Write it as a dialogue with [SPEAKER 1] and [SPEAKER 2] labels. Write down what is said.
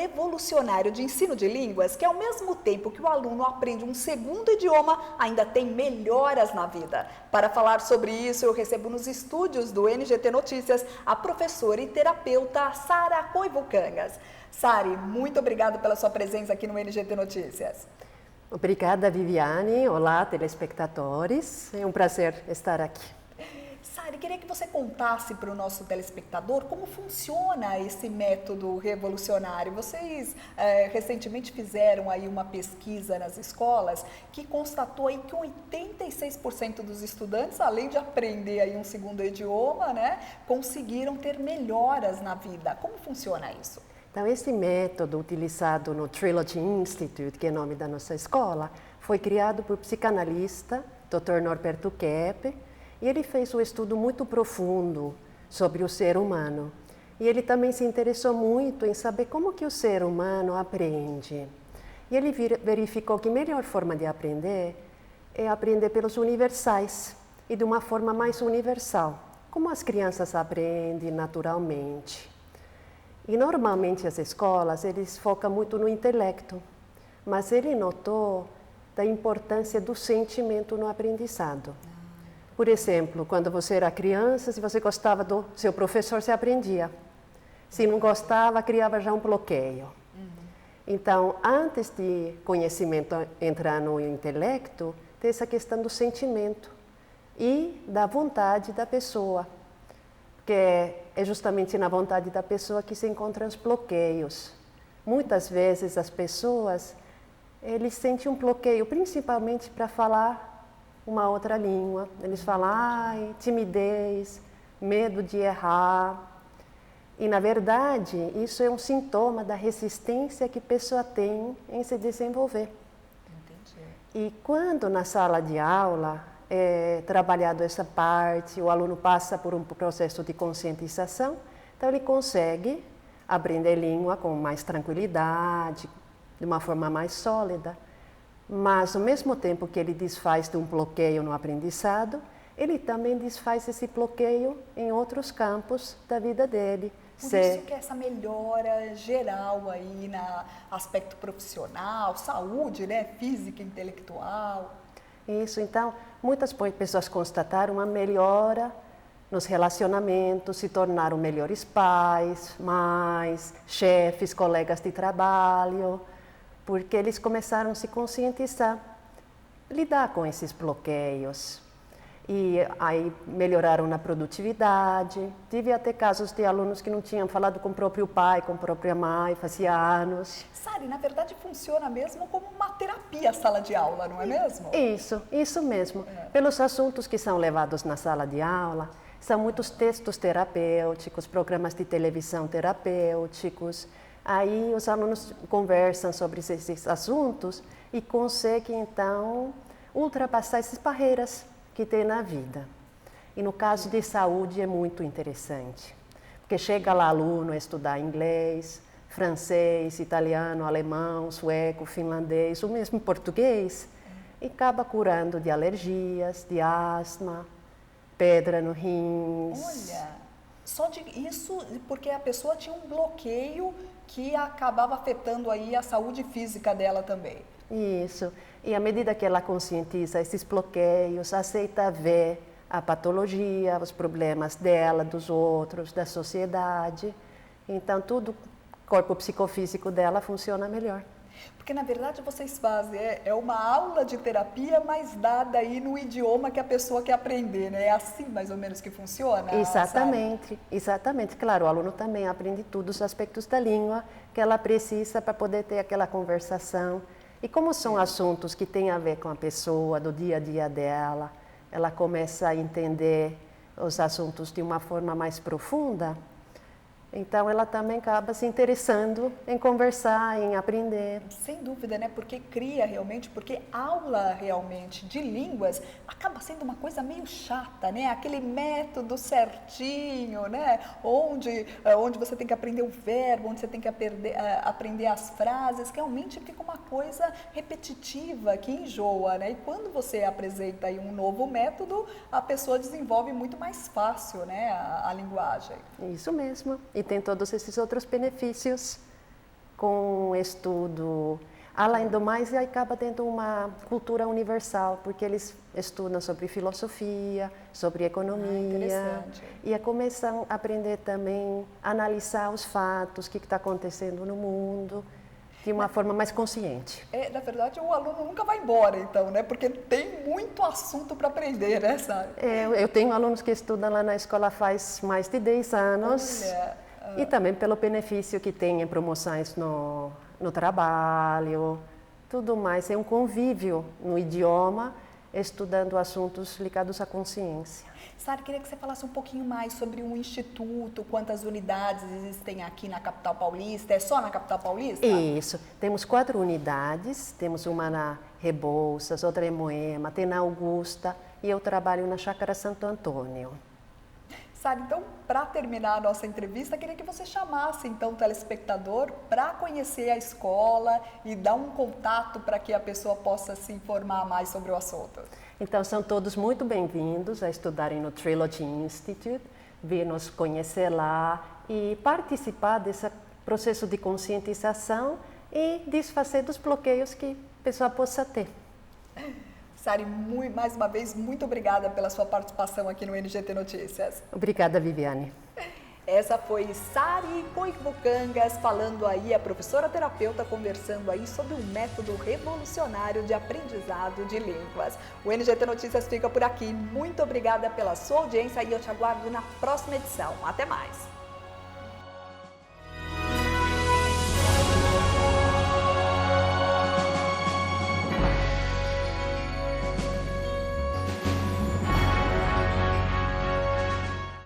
[SPEAKER 1] revolucionário de ensino de línguas que, ao mesmo tempo que o aluno aprende um segundo idioma, ainda tem melhoras na vida. Para falar sobre isso, eu recebo nos estúdios do NGT Notícias a professora e terapeuta Sara Coivo Cangas. Sari, muito obrigada pela sua presença aqui no NGT Notícias.
[SPEAKER 2] Obrigada, Viviane. Olá, telespectadores. É um prazer estar aqui.
[SPEAKER 1] Sari, queria que você contasse para o nosso telespectador como funciona esse método revolucionário. Vocês recentemente fizeram aí uma pesquisa nas escolas que constatou aí que 86% dos estudantes, além de aprender aí um segundo idioma, né, conseguiram ter melhoras na vida. Como funciona isso?
[SPEAKER 2] Então, esse método utilizado no Trilogy Institute, que é o nome da nossa escola, foi criado por psicanalista Dr. Norberto Keppe, e ele fez um estudo muito profundo sobre o ser humano. E ele também se interessou muito em saber como que o ser humano aprende. E ele verificou que a melhor forma de aprender é aprender pelos universais e de uma forma mais universal, como as crianças aprendem naturalmente. E normalmente as escolas, eles focam muito no intelecto, mas ele notou da importância do sentimento no aprendizado. Por exemplo, quando você era criança, se você gostava do seu professor, você aprendia. Se não gostava, criava já um bloqueio. Então, antes de conhecimento entrar no intelecto, tem essa questão do sentimento e da vontade da pessoa. Que é justamente na vontade da pessoa que se encontram os bloqueios. Muitas vezes as pessoas, eles sentem um bloqueio, principalmente para falar uma outra língua. Eles falam, timidez, medo de errar. E, na verdade, isso é um sintoma da resistência que a pessoa tem em se desenvolver.
[SPEAKER 1] Entendi.
[SPEAKER 2] E quando na sala de aula é trabalhado essa parte, o aluno passa por um processo de conscientização, então ele consegue aprender língua com mais tranquilidade, de uma forma mais sólida, mas ao mesmo tempo que ele desfaz de um bloqueio no aprendizado, ele também desfaz esse bloqueio em outros campos da vida dele.
[SPEAKER 1] Por isso que essa melhora geral aí no aspecto profissional, saúde, né, física, intelectual.
[SPEAKER 2] Isso, então, muitas pessoas constataram uma melhora nos relacionamentos, se tornaram melhores pais, mães, chefes, colegas de trabalho, porque eles começaram a se conscientizar, lidar com esses bloqueios. E aí melhoraram na produtividade. Tive até casos de alunos que não tinham falado com o próprio pai, com a própria mãe, fazia anos.
[SPEAKER 1] Sari, na verdade funciona mesmo como uma terapia a sala de aula, não é mesmo?
[SPEAKER 2] Isso mesmo. Pelos assuntos que são levados na sala de aula, são muitos textos terapêuticos, programas de televisão terapêuticos. Aí os alunos conversam sobre esses assuntos e conseguem, então, ultrapassar essas barreiras que tem na vida. E no caso de saúde é muito interessante, porque chega lá aluno a estudar inglês, francês, italiano, alemão, sueco, finlandês, ou mesmo português, e acaba curando de alergias, de asma, pedra no rins.
[SPEAKER 1] Olha, só de isso porque a pessoa tinha um bloqueio que acabava afetando aí a saúde física dela também.
[SPEAKER 2] Isso. E à medida que ela conscientiza esses bloqueios, aceita ver a patologia, os problemas dela, dos outros, da sociedade, então tudo, o corpo psicofísico dela funciona melhor.
[SPEAKER 1] Porque na verdade vocês fazem, é uma aula de terapia, mas dada aí no idioma que a pessoa quer aprender, né? É assim mais ou menos que funciona?
[SPEAKER 2] Exatamente, exatamente. Claro, o aluno também aprende todos os aspectos da língua que ela precisa para poder ter aquela conversação. E como são assuntos que têm a ver com a pessoa, do dia a dia dela, ela começa a entender os assuntos de uma forma mais profunda, então ela também acaba se interessando em conversar, em aprender.
[SPEAKER 1] Sem dúvida, né? Porque cria realmente, porque aula realmente de línguas acaba sendo uma coisa meio chata, né? Aquele método certinho, né? Onde você tem que aprender o verbo, onde você tem que aprender as frases, realmente fica uma coisa repetitiva que enjoa, né? E quando você apresenta aí um novo método, a pessoa desenvolve muito mais fácil, né? A linguagem.
[SPEAKER 2] Isso mesmo. E tem todos esses outros benefícios com estudo. Além do mais, acaba tendo uma cultura universal, porque eles estudam sobre filosofia, sobre economia, e começam a aprender também a analisar os fatos, o que está acontecendo no mundo, de uma forma mais consciente.
[SPEAKER 1] Na verdade, o aluno nunca vai embora, então, né? Porque tem muito assunto para aprender, né, Sara?
[SPEAKER 2] Eu tenho alunos que estudam lá na escola faz mais de 10 anos.
[SPEAKER 1] Olha,
[SPEAKER 2] E também pelo benefício que tem em promoções no trabalho, tudo mais. É um convívio no idioma, estudando assuntos ligados à consciência.
[SPEAKER 1] Sara, queria que você falasse um pouquinho mais sobre o Instituto, quantas unidades existem aqui na capital paulista. É só na capital paulista?
[SPEAKER 2] Isso. Temos 4 unidades. Temos uma na Rebouças, outra em Moema, tem na Augusta e eu trabalho na Chácara Santo Antônio.
[SPEAKER 1] Sara, então, para terminar a nossa entrevista, queria que você chamasse, então, o telespectador para conhecer a escola e dar um contato para que a pessoa possa se informar mais sobre o assunto.
[SPEAKER 2] Então, são todos muito bem-vindos a estudarem no Trilogy Institute, vir nos conhecer lá e participar desse processo de conscientização e desfazer dos bloqueios que a pessoa possa ter.
[SPEAKER 1] Sari, mais uma vez, muito obrigada pela sua participação aqui no NGT Notícias.
[SPEAKER 2] Obrigada, Viviane.
[SPEAKER 1] Essa foi Sari Coivocangas falando aí, a professora terapeuta conversando aí sobre um método revolucionário de aprendizado de línguas. O NGT Notícias fica por aqui. Muito obrigada pela sua audiência e eu te aguardo na próxima edição. Até mais!